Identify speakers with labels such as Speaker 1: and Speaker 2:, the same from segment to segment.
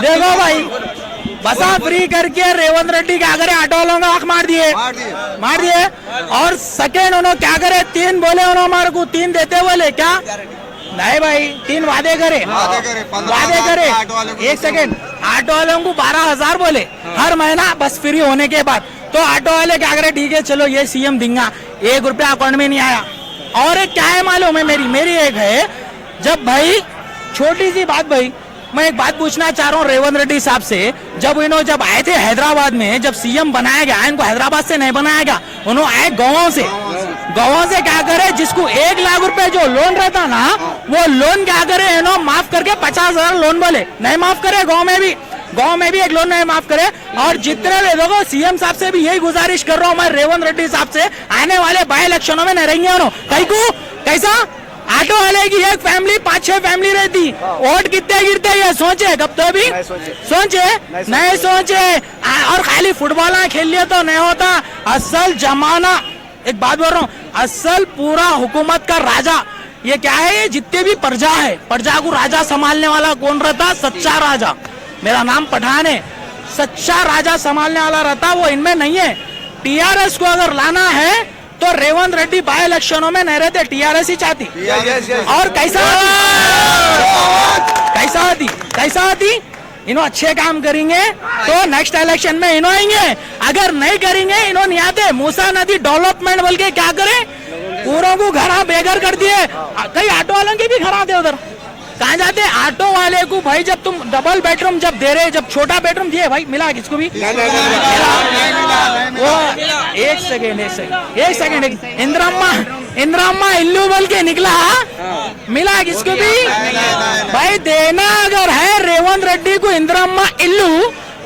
Speaker 1: देखो भाई, बसा फ्री करके रेवंत रेड्डी क्या करे, ऑटो वालों का आंख मार दिए। और सेकेंड उन्होंने क्या करे, 3 बोले उन्होंने हमारे को, 3 देते बोले क्या नहीं भाई, 3 वादे करे। एक सेकेंड, ऑटो वालों को 12,000 बोले हर महीना बस फ्री होने के बाद। तो ऑटो वाले क्या करे, ठीक है चलो ये सीएम देंगा, 1 रुपया अकाउंट में नहीं आया। और एक क्या है मालूम है, मेरी एक है, जब भाई छोटी सी बात भाई, मैं एक बात पूछना चाह रहा हूँ रेवंत रेड्डी साहब से। जब आए थे हैदराबाद में, जब सीएम बनाया गया, इनको हैदराबाद से नहीं बनाया गया, उन्होंने आए गाँव से क्या करे, जिसको 1 लाख रुपए जो लोन रहता ना, वो लोन क्या करे इन्होंने माफ करके 50,000 लोन बोले नहीं माफ करे। गाँव में भी एक लोन नहीं माफ करे। और जितने भी लोगों, सीएम साहब से भी यही गुजारिश कर रहा हूँ मैं, रेवंत रेड्डी साहब से, आने वाले बाई इलेक्शनों में नहीं रहेंगे उन्होंने। कैसा ऑटो वाले की एक फैमिली 5-6 फैमिली रहती, वोट कितने गिरते ये सोचे कब तो भी नहीं सोचे। और खाली फुटबॉल खेल लिया तो नहीं होता। असल जमाना, एक बात बोल रहा हूँ, असल पूरा हुकूमत का राजा ये क्या है, ये जितने भी प्रजा है, प्रजा को राजा संभालने वाला कौन रहता, सच्चा राजा। मेरा नाम पठान है, सच्चा राजा संभालने वाला रहता, वो इनमें नहीं है। टीआरएस को अगर लाना है तो रेवंत रेड्डी बाई इलेक्शनों में नहीं रहते, टीआरएस ही चाहती। और कैसा आती इन्हों अच्छे काम करेंगे तो नेक्स्ट इलेक्शन में इन्हों आएंगे, अगर नहीं करेंगे इन्हों नहीं आते। मूसा नदी डेवलपमेंट बोल के क्या करे, पूरों को घर बेघर कर दिए। कई ऑटो वालों के भी घर आते, उधर कहाँ जाते ऑटो वाले को भाई, जब तुम डबल बेडरूम जब दे रहे, जब छोटा बेडरूम दिए भाई, मिला किसको भी? वो एक सेकेंड इंदिराम्मा इल्लू बोल के निकला, मिला किसको भी? भाई देना अगर है रेवंत रेड्डी को इंदिराम्मा इल्लू,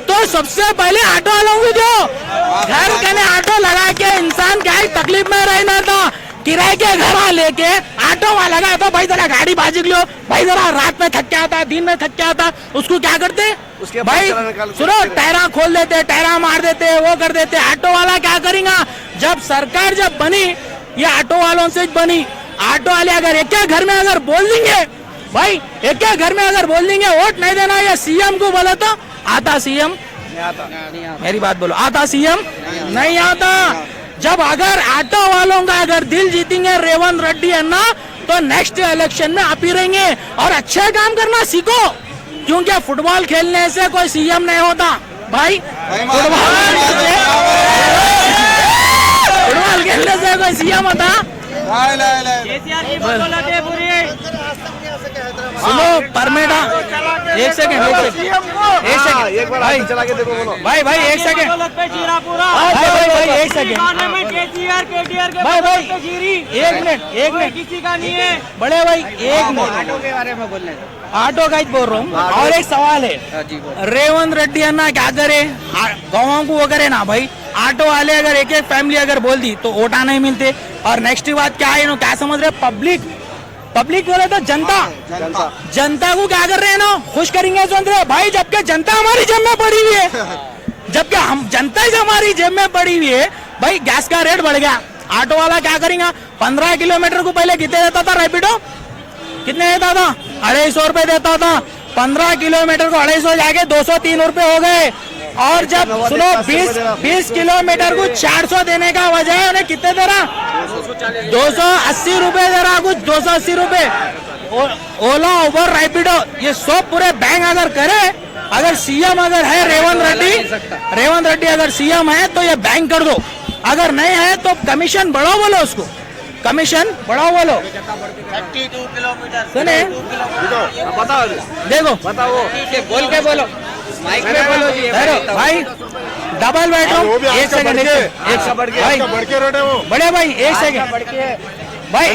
Speaker 1: तो सबसे पहले ऑटो वालों को दो। घर कने ऑटो लगा के इंसान क्या तकलीफ में रहना था, किराए के घर लेके ऑटो वाला लगा तो भाई जरा गाड़ी बाजी लो, भाई जरा रात में थक के आता, दिन में थक के आता, उसको क्या करते उसके भाई सुनो, टायरा खोल देते, टायरा मार देते, वो कर देते। ऑटो वाला क्या करेगा, जब सरकार जब बनी, ये ऑटो वालों से बनी। ऑटो वाले अगर एक घर में अगर बोल देंगे भाई, एक घर में अगर बोल देंगे वोट नहीं देना, या सीएम को बोला तो आता सीएम, मेरी बात बोलो, आता सीएम नहीं आता। जब अगर ऑटो वालों का अगर दिल जीतेंगे रेवंत रेड्डी है ना, तो नेक्स्ट इलेक्शन में आप ही रहेंगे। और अच्छे काम करना सीखो, क्योंकि फुटबॉल खेलने से कोई सीएम नहीं होता भाई, फुटबॉल खेलने से कोई सीएम होता। सुनो परमेटा, एक सेकंड भाई, चला के देखो बोलो भाई, एक सेकंड भाई, एक सेकंड भाई, एक मिनट
Speaker 2: किसी का नहीं है
Speaker 1: बड़े भाई, एक मिनट
Speaker 2: ऑटो के बारे में बोलने,
Speaker 1: ऑटो का ही बोल रहा हूँ। और एक सवाल है, रेवंत रेड्डी है ना क्या करे, गाँवों को वो करे ना भाई, ऑटो वाले अगर एक फैमिली अगर बोल दी तो वोटा नहीं मिलते। और नेक्स्ट बात क्या है, क्या समझ रहे, पब्लिक बोले तो जनता को क्या कर रहे हैं ना, खुश करेंगे समझ रहे भाई, जबकि जनता हमारी जेब में पड़ी हुई है, जबकि हम जनता ही हमारी जेब में पड़ी हुई है। भाई गैस का रेट बढ़ गया, ऑटो वाला क्या करेगा, 15 किलोमीटर को पहले कितने देता था रैपिडो, कितने देता था, 250 रुपए देता था। 15 किलोमीटर को 250 जाके 203 रुपए हो गए। और जब सुनो 20 किलोमीटर को 400 देने का वजह उन्हें कितने दे रहा, 280 रुपए दे रहा, कुछ 280 रुपए। ओला उबर रैपिडो ये सब पूरे बैंक अगर करे, अगर सीएम अगर है रेवंत रेड्डी अगर सीएम है तो ये बैंक कर दो, अगर नहीं है तो कमीशन बढ़ाओ, बोलो उसको कमीशन बढ़ाओ, बोलो
Speaker 2: 32 किलोमीटर
Speaker 1: सुने, देखो
Speaker 2: बताओ, बोल के बोलो, माइक पे बोलो जी
Speaker 1: भाई, डबल बेडरूम, एक सेकंड बड़े भाई, एक सेकंड भाई,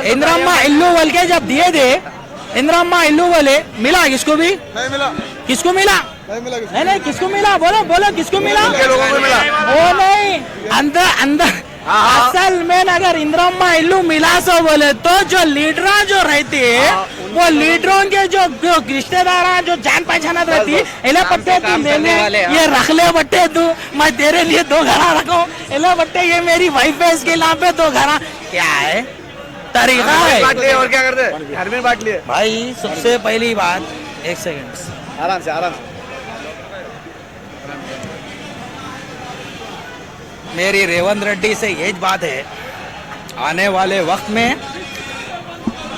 Speaker 1: इंदिराम्मा इल्लू बोल के जब दिए थे, इंदिराम्मा इल्लू बोले, मिला किसको भी, किसको मिला, नहीं किसको मिला, बोलो किसको मिला, वो नहीं अंदर असल में अगर इंदिराम्मा इल्लू मिला सो बोले तो जो लीडर जो रहती है, वो लीडरों के जो रिश्तेदार जो जान पहचान रहती है, इले पट्टे तू ले ले, ये रख ले बट्टे तू, मैं तेरे लिए 2 घड़ा रखो, इले बट्टे ये मेरी वाइफ है, इसके नाम पे 2 घड़ा, क्या है तरीका है।
Speaker 2: और क्या करते, घर में बांट लिए
Speaker 1: भाई। सबसे पहली बात, एक सेकंड
Speaker 2: आराम से
Speaker 1: मेरी रेवंत रेड्डी से यही बात है, आने वाले वक्त में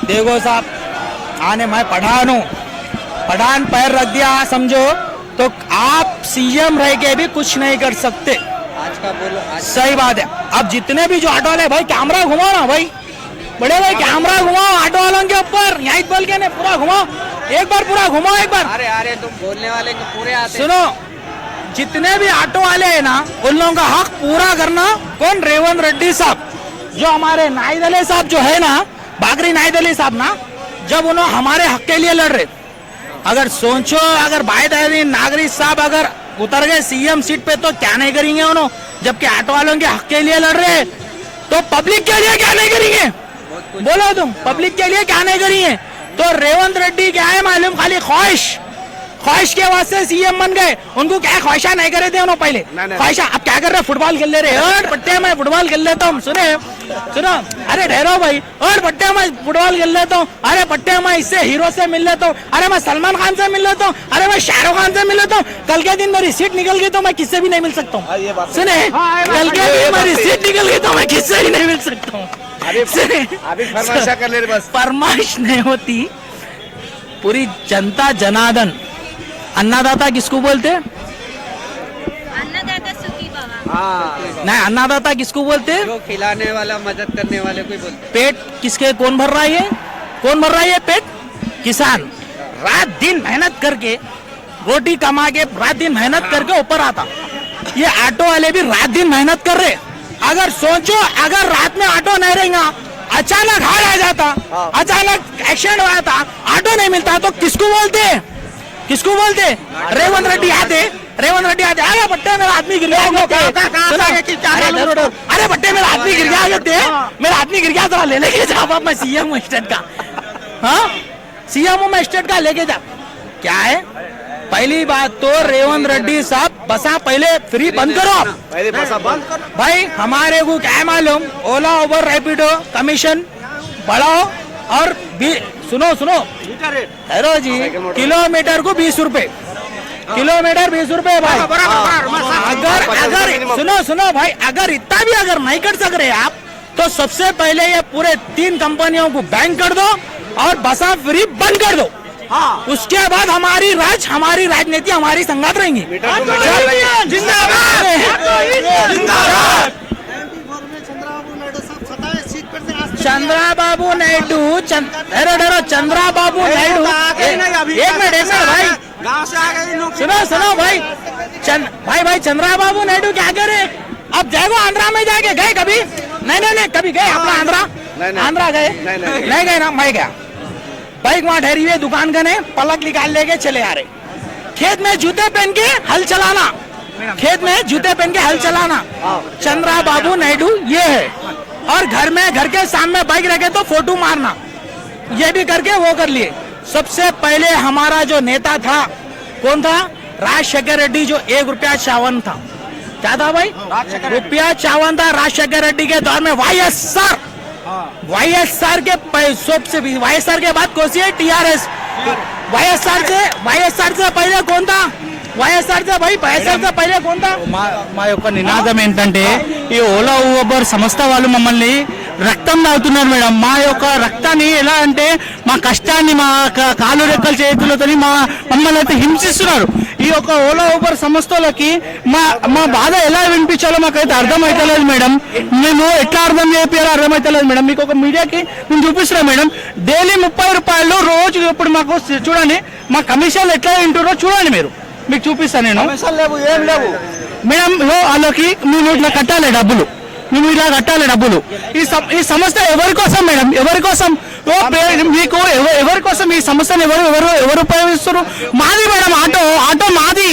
Speaker 1: देखो साहब, आने मैं पठान हूँ, पठान पैर रख दिया समझो तो आप सीएम रह के भी कुछ नहीं कर सकते।
Speaker 2: आज का बोलो, आज
Speaker 1: सही बात है। अब जितने भी जो ऑटो वाले भाई कैमरा घुमाओ ना भाई, बड़े भाई कैमरा घुमाओ ऑटो वालों के ऊपर, यहीं बोल के नहीं पूरा घुमाओ, एक बार पूरा घुमाओ एक बार।
Speaker 2: अरे तुम बोलने वाले को पूरे आते।
Speaker 1: सुनो, जितने भी ऑटो वाले हैं ना उन लोगों का हक पूरा करना। कौन? रेवंत रेड्डी साहब, जो हमारे नाइद अली साहब जो है ना, बागरी नाइद अली साहब ना, जब उन्होंने हमारे हक के लिए लड़ रहे, अगर सोचो अगर बायदारीन नागरिक साहब अगर उतर गए सीएम सीट पे तो क्या नहीं करेंगे उन्होंने, जबकि ऑटो वालों के हक के लिए लड़ रहे तो पब्लिक के लिए क्या नहीं करेंगे? बोलो तुम, पब्लिक के लिए क्या नहीं करेंगे? तो रेवंत रेड्डी क्या है मालूम, खाली ख्वाहिश के वास्ते सीएम बन गए। उनको क्या ख्वाहिशा नहीं करे थे उन्होंने पहले ख्वाहिशा, अब क्या कर रहे? फुटबॉल खेल ले रहे, और पट्टे में फुटबॉल खेल लेता हूँ। सुनो, अरे ठहरो भाई, और पट्टे में फुटबॉल खेल लेता हूँ, अरे पट्टे में इससे हीरो से मिल लेता हूँ, अरे मैं सलमान खान से मिल लेता हूँ, अरे मैं शाहरुख खान से मिल लेता हूँ। कल के दिन मेरी सीट निकल गई तो मैं किससे भी नहीं मिल सकता हूँ। सुने, कल के दिन मेरी सीट निकल गई तो मैं किससे भी नहीं मिल सकता हूँ। फरमाइश नहीं होती, पूरी जनता जनार्दन। अन्नदाता किसको बोलते?
Speaker 3: अन्नदाता सुखी बाबा।
Speaker 1: नहीं, अन्नदाता किसको बोलते?
Speaker 2: जो खिलाने वाला, मदद करने वाले को बोलते।
Speaker 1: पेट किसके कौन भर रहा है? कौन भर रहा है पेट? किसान। रात दिन मेहनत करके रोटी कमा के रात दिन मेहनत करके ऊपर आता। ये ऑटो वाले भी रात दिन मेहनत कर रहे। अगर सोचो, अगर रात में ऑटो नहीं रहेगा, अचानक हाड़ आ जाता, अचानक एक्सीडेंट हो जाता, ऑटो नहीं मिलता तो किसको बोलते? किसको बोलते? रेवंत रेड्डी आते, रेवंत रेड्डी आते, अरे बट्टे मेरा आदमी गिर गया, अरे बट्टे मेरा आदमी गिर गया, मेरा आदमी गिर गया, तो ले लेके जा, मैं सीएम हूँ स्टेट का। हाँ, सीएम हूँ मैं स्टेट का, लेके जा। क्या है? पहली बात तो रेवंत रेड्डी साहब बसा पहले फ्री बंद करो आप,
Speaker 4: पहले बसा बंद करो
Speaker 1: भाई। हमारे को क्या मालूम, ओला उबर रैपिडो कमीशन बढ़ाओ और भी। सुनो हेरो जी, किलोमीटर को 20 रुपए, किलोमीटर 20 रुपए भाई। अगर सुनो भाई, अगर इतना भी अगर नहीं कर सक रहे आप तो सबसे पहले ये पूरे 3 कंपनियों को बैन कर दो और बसा फ्री बंद कर दो। उसके बाद हमारी राजनीति हमारी संगात रहेंगी। चंद्राबाबू नायडू, चंद्राबाबू नायडू, एक मिनट भाई, सुनो भाई, भाई चंद्राबाबू नायडू क्या करे? अब जाएगो आंध्रा में जाके गए कभी? नहीं, कभी गए अपना आंध्रा गए? नहीं गए ना, मैं गया। बाइक वहां ठहरी हुई दुकान का, ने पलक निकाल लेके चले आ रहे। खेत में जूते पहन के हल चलाना, खेत में जूते पहन के हल चलाना चंद्राबाबू नायडू ये है। और घर के सामने बाइक रखे तो फोटो मारना, ये भी करके वो कर लिए। सबसे पहले हमारा जो नेता था, कौन था? राजशेखर रेड्डी, जो 1 रुपया 54 था। क्या था भाई? ₹54 था राजशेखर रेड्डी के दौर में। वाईएसआर के सबसे वाईएसआर के बाद कौन सी है? टीआरएस। वाईएसआर से पहले कौन था? వైఎస్ఆర్ से पहले कौन था?
Speaker 5: మా యొక్క నినాదం ఏంటంటే, ఈ ఓలా ఊబర్ సంస్థ వాళ్ళు మమ్మల్ని రక్తం తాగుతున్నారు మేడం. మా యొక్క రక్తాన్ని ఎలా అంటే మా కష్టాన్ని మా కాలు రెక్కల చేతులతో మమ్మల్ని అయితే హింసిస్తున్నారు. ఈ యొక్క ఓలా ఊబర్ సంస్థలకి మా బాధ ఎలా వినిపించాలో మాకైతే అర్థమైతలేదు మేడం. మేము ఎట్లా అర్థం చేయాలో అర్థమైతలేదు మేడం. మీకు ఒక మీడియాకి నేను చూపిస్తున్నాను మేడం. డైలీ 30 రూపాయలు రోజు. ఇప్పుడు మాకు చూడండి, మా కమిషన్లు ఎట్లా వింటున్నారో చూడండి, మీరు మీకు చూపిస్తాను నేను.
Speaker 4: ఏం లేవు
Speaker 5: మేడం, వాళ్ళకి మేము ఇట్లా కట్టాలి డబ్బులు, ఈ సంస్థ ఎవరి కోసం మేడం? ఎవరి కోసం? మీకు ఎవరి కోసం ఈ సంస్థను ఎవరు ఉపయోగిస్తారు? మాది మేడం, ఆటో మాది,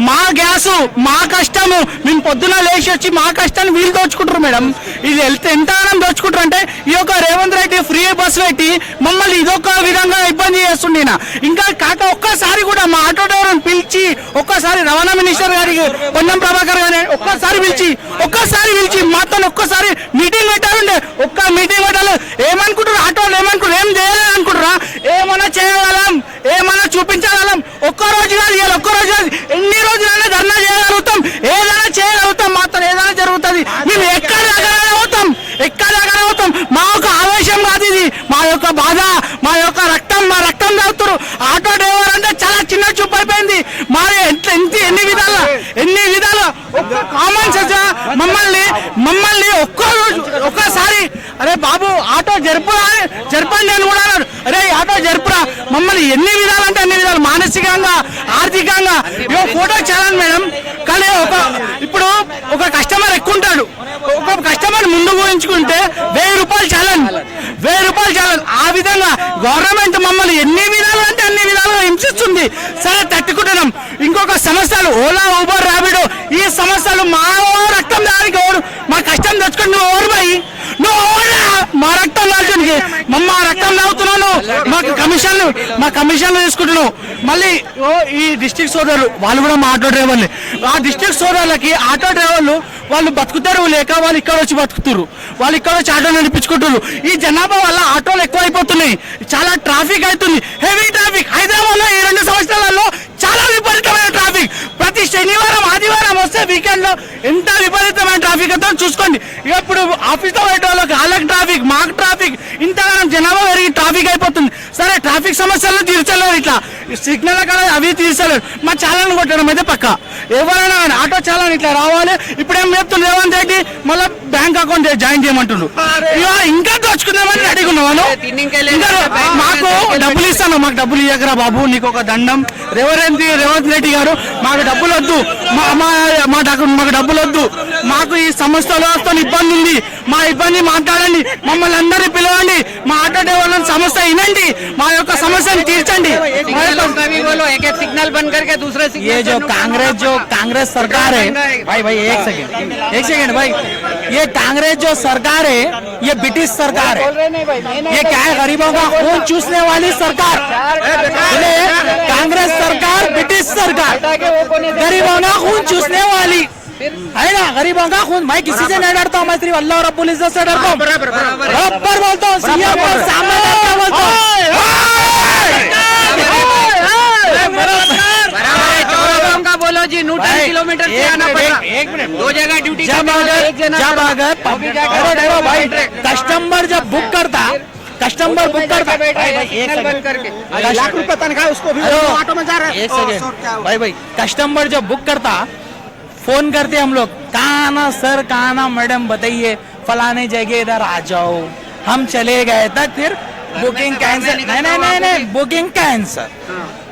Speaker 5: మా గ్యాసు, మా కష్టము. మేము పొద్దున లేచి వచ్చి మా కష్టాన్ని వీళ్ళు దోచుకుంటారు మేడం. ఇది ఎంతగానో దోచుకుంటారు అంటే, ఈ యొక్క రేవంత్ రెడ్డి ఫ్రీ బస్ పెట్టి మమ్మల్ని ఇదొక విధంగా ఇబ్బంది చేస్తుండే. ఇంకా కాక ఒక్కసారి కూడా మా ఆటో డ్రైవర్ని పిలిచి, ఒక్కసారి రవాణా మినిస్టర్ గారికి పొన్నం ప్రభాకర్ గారిని ఒక్కసారి పిలిచి మాతో ఒక్కసారి మీటింగ్ పెట్టాలంటే, ఒక్క మీటింగ్ పెట్టాలి. ఏమనుకుంటారు ఆటోలు? ఏం చేయాలని అనుకుంటారా? ఏమన్నా చేయగలం, ఏమన్నా చూపించగలం. ఒక్కరోజు కాదు, ఎన్ని రోజులైనా ధర్నా చేయగలుగుతాం, ఏదైనా చేయగలుగుతాం, మాతో ఏదైనా జరుగుతుంది. బాబు ఆటో జరపండి అని కూడా అన్నాడు. అరే ఆటో జరుపురా, మమ్మల్ని ఎన్ని విధాలు అంటే అన్ని విధాలు, మానసికంగా ఆర్థికంగా. Photo challenge madam. కానీ ఇప్పుడు ఒక కస్టమర్ ఎక్కువ ఉంటాడు, ఒక కస్టమర్ ముందు ఊహించుకుంటే 1000 రూపాయలు ఛాలెంజ్, 1000 రూపాయలు ఛాలెంజ్. ఆ విధంగా గవర్నమెంట్ మమ్మల్ని ఎన్ని విధాలు అంటే అన్ని విధాలుగా హింసిస్తుంది. సరే తట్టుకుంటున్నాం. ఇంకొక సమస్యలు ఓలా ఊబర్ ర్యాపిడో, ఈ సమస్యలు మా రక్తం దానికి మా కష్టం తెచ్చుకుని నువ్వు ఓరు పోయి నువ్వు మా రక్తం దాల్చునికి మా రక్తం తాగుతున్నాను, మా కమిషన్లు తీసుకుంటున్నావు. మళ్ళీ ఈ డిస్ట్రిక్ట్ సోదరులు వాళ్ళు కూడా మా ఆటో డ్రైవర్లు, ఆ డిస్ట్రిక్ట్ సోదరులకి ఆటో డ్రైవర్లు వాళ్ళు బతుకుతారు లేక వాళ్ళు ఇక్కడ వచ్చి బతుకుతారు, వాళ్ళు ఇక్కడ వచ్చి ఆటో నడిపించుకుంటారు. ఈ జనాభా వల్ల ఆటోలు ఎక్కువ అయిపోతున్నాయి, చాలా ట్రాఫిక్ అవుతుంది, హెవీ ట్రాఫిక్. హైదరాబాద్ లో ఈ 2 సంవత్సరాలలో చాలా విపరీతమైన ట్రాఫిక్. ప్రతి శనివారం ఆదివారం వస్తే వీకెండ్ లో ఎంత విపరీతమైన ట్రాఫిక్ అవుతుందో చూసుకోండి. ఇప్పుడు ఆఫీస్ లో పోయే వాళ్ళకి వాళ్ళకి ట్రాఫిక్, మాకు ట్రాఫిక్, ఇంతగానం జనాభా పెరిగి ట్రాఫిక్ అయిపోతుంది. సరే ట్రాఫిక్ సమస్యలను తీర్చలేరు, ఇట్లా సిగ్నల్ అక్కడ అవి తీర్చలేరు. మా చాలాను కొట్టడం అయితే పక్క. ఎవరైనా ఆటో చాలాను ఇట్లా రావాలి. ఇప్పుడేం చెప్తుంది రేవంత్ రెడ్డి, మళ్ళీ బ్యాంక్ అకౌంట్ జాయిన్ చేయమంటుండ్రు. ఇంకా దోచుకుందామని అడుగున్నాను. మాకు డబ్బులు ఇస్తాను, మాకు డబ్బులు ఇవ్వకరా బాబు, నీకు ఒక దండం. రేవంత్ రెడ్డి గారు మాకు డబ్బులు వద్దు, మాకు డబ్బులు వద్దు. మాకు ఈ సంస్థలో ఇబ్బంది ఉంది, మా ఇబ్బంది మాట్లాడండి, మమ్మల్ని అందరినీ పిలవండి, మా ఆటో డ్రైవర్ల సమస్య వినండి, మా యొక్క సమస్యను తీర్చండి.
Speaker 2: एक सिग्नल बंद करके दूसरे
Speaker 1: ये जो कांग्रेस सरकार है भाई एक सेकंड भाई, ये कांग्रेस जो सरकार है ये ब्रिटिश सरकार है, ये क्या है, गरीबों का खून चूसने वाली सरकार। कांग्रेस सरकार ब्रिटिश सरकार, गरीबों का खून चूसने वाली है ना, गरीबों का खून। मैं किसी से नहीं डरता हूँ, मैं सिर्फ अल्लाह और रब्बुल इज्जत से डरता हूँ, बराबर बोलता हूँ, सीएम और सामने बोलता हूँ।
Speaker 2: बोलो जी 110 किलोमीटर से आना पड़ा।
Speaker 1: एक मिनट,
Speaker 2: 2 जगह ड्यूटी
Speaker 1: जब अगर भाई कस्टमर जब बुक करता
Speaker 4: लाख रुपए तनख्वाह उसको भी ऑटो में जा रहा है।
Speaker 1: एक सेकेंड भाई कस्टमर जब बुक करता, फोन करते हम लोग, कहाँ ना सर, कहाँ ना मैडम, बताइए फलाने जगह इधर आ जाओ, हम चले गए तक फिर बुकिंग कैंसिल, नहीं बुकिंग कैंसिल।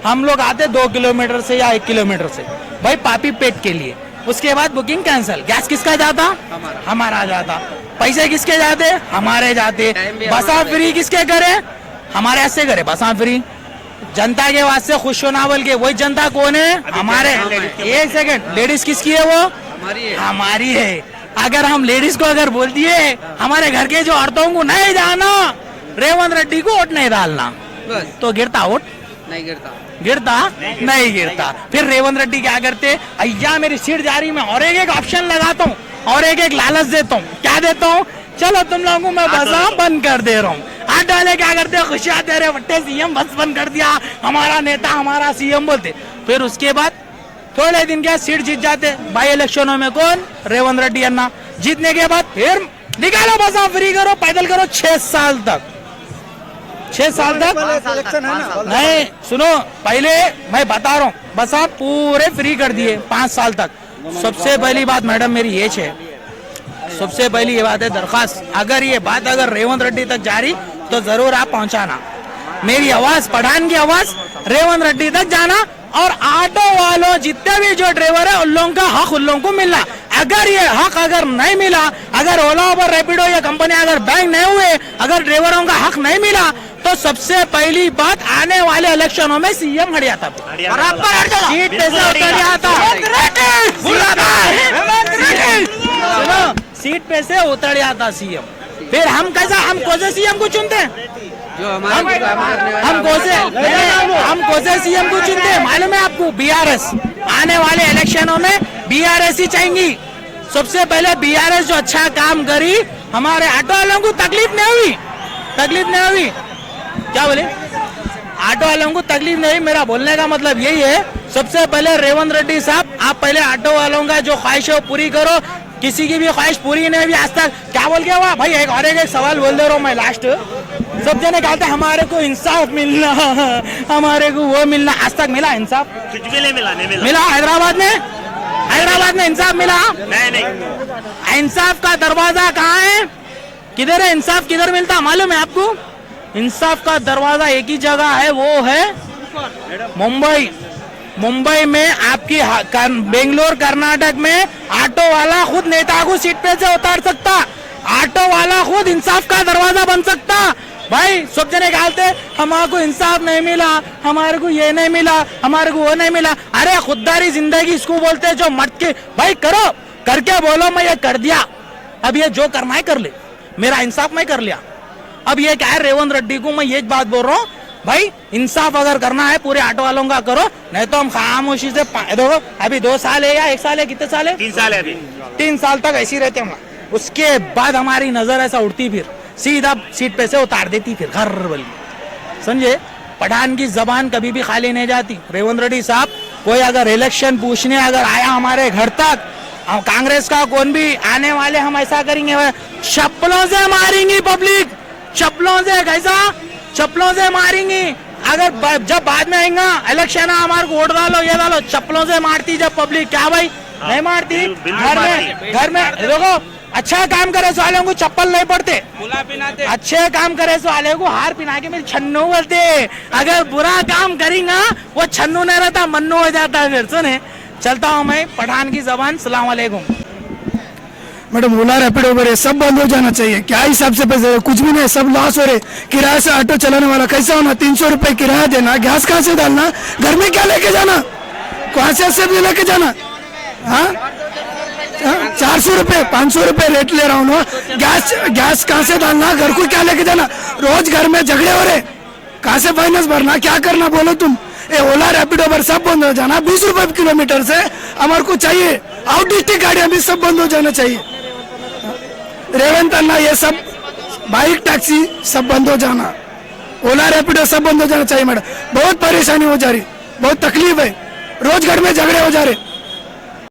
Speaker 1: हम लोग आते 2 किलोमीटर से या 1 किलोमीटर से भाई पापी पेट के लिए, उसके बाद बुकिंग कैंसिल। गैस किसका जाता? हमारा जाता। पैसे किसके जाते? हमारे जाते। बसा फ्री किसके करे? हमारे ऐसे करे बसा फ्री। जनता के वास्ते खुश होना बोल के, वही जनता कौन है? हमारे। एक सेकंड, लेडीज किसकी है? वो हमारी है। अगर हम लेडीज को अगर बोल दिए हमारे घर के जो औरतों को नहीं जाना, रेवंत रेड्डी को वोट नहीं डालना, तो गिरता वोट?
Speaker 2: नहीं
Speaker 1: गिरता नहीं गिरता। फिर रेवंत रेड्डी क्या करते? अय्या मेरी सीट जा रही, मैं और एक ऑप्शन लगाता हूँ और एक लालच देता हूँ। क्या देता हूँ? चलो तुम लोगों को मैं बसा बंद कर दे रहा हूँ। आटो वाले क्या करते? खुशियाँ दे रहे, बट्टे सीएम बस बंद कर दिया, हमारा नेता हमारा सीएम बोलते। फिर उसके बाद थोड़े दिन क्या सीट जीत जाते। बाई इलेक्शनों में कौन? रेवंत रेड्डी अन्ना। जीतने के बाद फिर निकालो बसा फ्री करो, पैदल करो 6 साल तक। 6 साल तक नहीं, सुनो पहले मैं बता रहा हूँ, बस आप पूरे फ्री कर दिए 5 साल तक। सबसे पहली बात मैडम मेरी ये है, सबसे पहली ये बात है दरखास्त, अगर ये बात अगर रेवंत रेड्डी तक जा रही तो जरूर आप पहुंचाना। मेरी आवाज, पठान की आवाज रेवंत रेड्डी तक जाना, और ऑटो वालों जितने भी जो ड्राइवर है उन लोगों का हक उन लोगों को मिलना। अगर ये हक अगर नहीं मिला, अगर ओला उबर रैपिडो या कंपनी अगर बैंक नहीं हुए, अगर ड्राइवरों का हक नहीं मिला, तो सबसे पहली बात आने वाले इलेक्शनों में सीएम हट जाता, सीट पे से उतर जाता, सुनो सीट पे से उतर जाता सीएम। फिर हम कैसा, हम कौन से सीएम को चुनते हैं? हम कौन से सीएम को चुनते हैं मालूम है आपको? बीआरएस। आने वाले इलेक्शनों में बीआरएस ही चाहिए। सबसे पहले बीआरएस जो अच्छा काम करी, हमारे ऑटो वालों को तकलीफ नहीं हुई। क्या बोले? ऑटो वालों को तकलीफ नहीं। मेरा बोलने का मतलब यही है, सबसे पहले रेवंत रेड्डी साहब, आप पहले ऑटो वालों का जो ख्वाहिश है वो पूरी करो। किसी की भी ख्वाहिश पूरी नहीं भी आज तक। क्या बोल गया हुआ भाई? एक और एक सवाल बोल दे रहा हूँ मैं लास्ट। सब जने कहते हैं हमारे को इंसाफ मिलना, हमारे को वो मिलना। आज तक मिला इंसाफ?
Speaker 6: कुछ भी नहीं मिला, नहीं मिला।
Speaker 1: मिला हैदराबाद में इंसाफ मिला?
Speaker 6: नहीं।
Speaker 1: इंसाफ का दरवाजा कहाँ है? किधर है इंसाफ, किधर मिलता मालूम है आपको? इंसाफ का दरवाजा एक ही जगह है, वो है मुंबई। मुंबई में आपकी बेंगलोर कर्नाटक में ऑटो वाला खुद नेता को सीट पे से उतार सकता, ऑटो वाला खुद इंसाफ का दरवाजा बन सकता। भाई सब जने कहते हमारे को इंसाफ नहीं मिला, हमारे को ये नहीं मिला, हमारे को वो नहीं मिला। अरे खुददारी जिंदगी इसको बोलते हैं जो मर्द के। भाई करो, करके बोलो मैं ये कर दिया, अब ये जो करना है कर ले, मेरा इंसाफ मैं कर लिया। अब ये क्या है, रेवंत रेड्डी को मैं ये बात बोल रहा हूँ, भाई इंसाफ अगर करना है पूरे ऑटो वालों का करो, नहीं तो हम खामोशी से देखो अभी 2 साल है या 1 साल है, कितने साल है?
Speaker 6: 3 साल है अभी।
Speaker 1: 3 साल तक ऐसी रहते हम, उसके बाद हमारी नजर ऐसा उड़ती, फिर सीधा सीट पे से उतार देती, फिर घर बल्कि समझे। पठान की जबान कभी भी खाली नहीं जाती। रेवंत रेड्डी साहब, कोई अगर इलेक्शन पूछने अगर आया हमारे घर तक, कांग्रेस का कौन भी आने वाले, हम ऐसा करेंगे, चप्पलों से मारेंगे पब्लिक, चप्पलों से, कैसा चप्पलों से मारेंगे। अगर जब बाद में आएगा इलेक्शन, हमारे को वोट डालो ये डालो, चप्पलों से मारती जब पब्लिक, क्या भाई नहीं मारती? घर में देखो, अच्छा काम करे सो वाले को चप्पल नहीं पड़ते, अच्छे काम करे सो वाले को हार पिना के मेरे छन्नू बोलते। अगर बुरा काम करेंगे वो छन्नू नहीं रहता, मन्नू हो जाता है। फिर सुने, चलता हूँ मैं पठान की जबान। सलाम वालेकुम।
Speaker 5: मैडम ओला रैपिडो उबर सब बंद हो जाना चाहिए। क्या हिसाब से पैसे, कुछ भी नहीं, सब लॉस हो रहे। किराए से ऑटो चलाने वाला कैसा होना, 300 रुपए किराया देना, गैस कहाँ से डालना, घर में क्या लेके जाना, कहाँ से भी लेके जाना, हाँ 400 रुपए 500 रुपए रेट ले रहा हूँ ना, गैस कहाँ से डालना, घर को क्या लेके जाना, रोज घर में झगड़े हो रहे, कहाँ से फाइनेंस भरना, क्या करना बोलो तुम। ये ओला रैपिडो पर सब बंद हो जाना, 20 रुपए किलोमीटर से हमारे को चाहिए। आउट डिस्ट्रिक्ट गाड़ियां भी सब बंद हो जाना चाहिए। रेवंत अन्ना, ये सब बाइक टैक्सी सब बंद हो जाना, ओला रैपिडो सब बंद हो जाना चाहिए। मैडम बहुत परेशानी हो जा रही, बहुत तकलीफ है, रोज घर में झगड़े हो जा रहे।